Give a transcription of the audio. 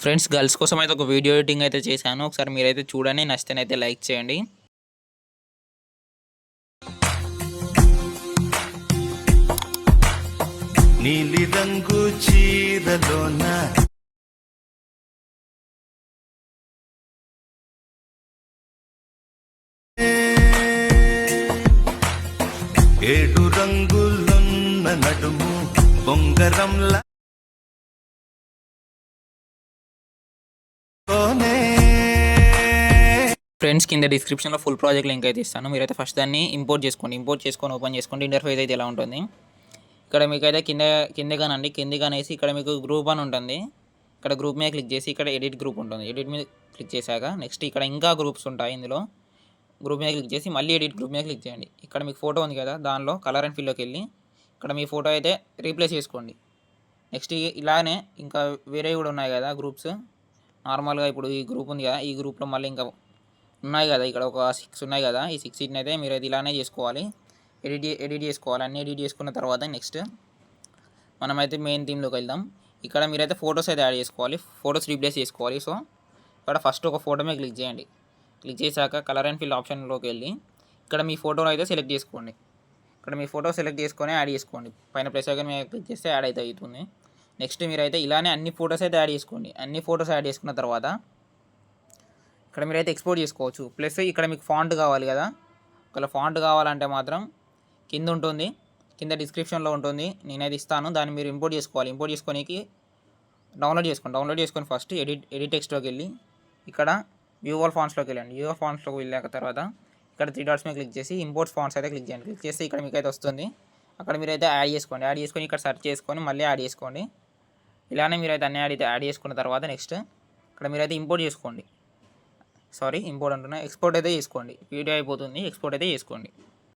Friends girls కోసం అయితే ఒక వీడియో ఎడిటింగ్ అయితే చేశాను. ఒకసారి మీరైతే చూడండి, నచ్చితేనైతే లైక్ చేయండి. నీలి రంగు చీరలోన ఏడు రంగులున్న నడుము బొంగరంలా ఫ్రెండ్స్ కింద డిస్క్రిప్షన్లో ఫుల్ ప్రాజెక్ట్ లింక్ అయితే ఇస్తాను. మీరైతే ఫస్ట్ దాన్ని ఇంపోర్ట్ చేసుకొని ఓపెన్ చేసుకోండి. ఇంటర్ఫేస్ అయితే ఇలా ఉంటుంది. ఇక్కడ మీకైతే కిందగానండి కిందగానేసి ఇక్కడ మీకు గ్రూప్ అని ఉంటుంది. ఇక్కడ గ్రూప్ మీద క్లిక్ చేసి ఇక్కడ ఎడిట్ గ్రూప్ ఉంటుంది. ఎడిట్ మీద క్లిక్ చేశాక నెక్స్ట్ ఇక్కడ ఇంకా గ్రూప్స్ ఉంటాయి. ఇందులో గ్రూప్ మీద క్లిక్ చేసి మళ్ళీ ఎడిట్ గ్రూప్ మీద క్లిక్ చేయండి. ఇక్కడ మీకు ఫోటో ఉంది కదా, దానిలో కలర్ అండ్ ఫిల్లోకి వెళ్ళి ఇక్కడ మీ ఫోటో అయితే రీప్లేస్ చేసుకోండి. నెక్స్ట్ ఇలానే ఇంకా వేరే కూడా ఉన్నాయి కదా గ్రూప్స్. నార్మల్గా ఇప్పుడు ఈ గ్రూప్ ఉంది కదా, ఈ గ్రూప్లో మళ్ళీ ఇంకా ఉన్నాయి కదా, ఇక్కడ ఒక 6 ఉన్నాయి కదా, ఈ 6 అయితే మీరు అయితే ఇలానే చేసుకోవాలి. ఎడిట్ చేసుకోవాలి. అన్నీ ఎడిట్ చేసుకున్న తర్వాత నెక్స్ట్ మనమైతే మెయిన్ థీమ్లోకి వెళ్దాం. ఇక్కడ మీరైతే ఫొటోస్ అయితే యాడ్ చేసుకోవాలి, ఫొటోస్ రీప్లేస్ చేసుకోవాలి. సో ఇక్కడ ఫస్ట్ ఒక ఫోటో మీద క్లిక్ చేయండి. క్లిక్ చేశాక కలర్ అండ్ ఫిల్ ఆప్షన్లోకి వెళ్ళి ఇక్కడ మీ ఫోటోను అయితే సెలెక్ట్ చేసుకోండి. ఇక్కడ మీ ఫోటో సెలెక్ట్ చేసుకొని యాడ్ చేసుకోండి. పైన ప్లస్ ఐకాన్ మీద క్లిక్ చేస్తే యాడ్ అయితే అవుతుంది. నెక్స్ట్ మీరైతే ఇలానే అన్ని ఫొటోస్ అయితే యాడ్ చేసుకోండి. అన్ని ఫొటోస్ యాడ్ చేసుకున్న తర్వాత ఇక్కడ మీరైతే ఎక్స్పోర్ట్ చేసుకోవచ్చు. ప్లస్ ఇక్కడ మీకు ఫాంట్ కావాలి కదా, ఒకవేళ ఫాంట్ కావాలంటే మాత్రం కింద ఉంటుంది, కింద డిస్క్రిప్షన్లో ఉంటుంది, నేనైతే ఇస్తాను. దాన్ని మీరు ఇంపోర్ట్ చేసుకోవాలి. ఇంపోర్ట్ చేసుకోనికి డౌన్లోడ్ చేసుకొని ఫస్ట్ ఎడిట్ టెక్స్ట్లోకి వెళ్ళి ఇక్కడ వ్యూ ఆల్ ఫాంట్స్లోకి వెళ్ళండి. వ్యూ ఆల్ ఫాంట్స్లోకి వెళ్ళాక తర్వాత ఇక్కడ 3 డాట్స్ మీద క్లిక్ చేసి ఇంపోర్ట్స్ ఫాంట్స్ అయితే క్లిక్ చేయండి. క్లిక్ చేస్తే ఇక్కడ మీకు అయితే వస్తుంది. అక్కడ మీరైతే యాడ్ చేసుకొని ఇక్కడ సెర్చ్ చేసుకొని మళ్ళీ యాడ్ చేసుకోండి. ఇలానే మీరైతే అన్ని యాడ్ చేసుకున్న తర్వాత నెక్స్ట్ ఇక్కడ మీరైతే ఇంపోర్ట్ అంటున్నా, ఎక్స్పోర్ట్ అయితే చేసుకోండి. వీడియో అయిపోతుంది, ఎక్స్పోర్ట్ అయితే చేసుకోండి.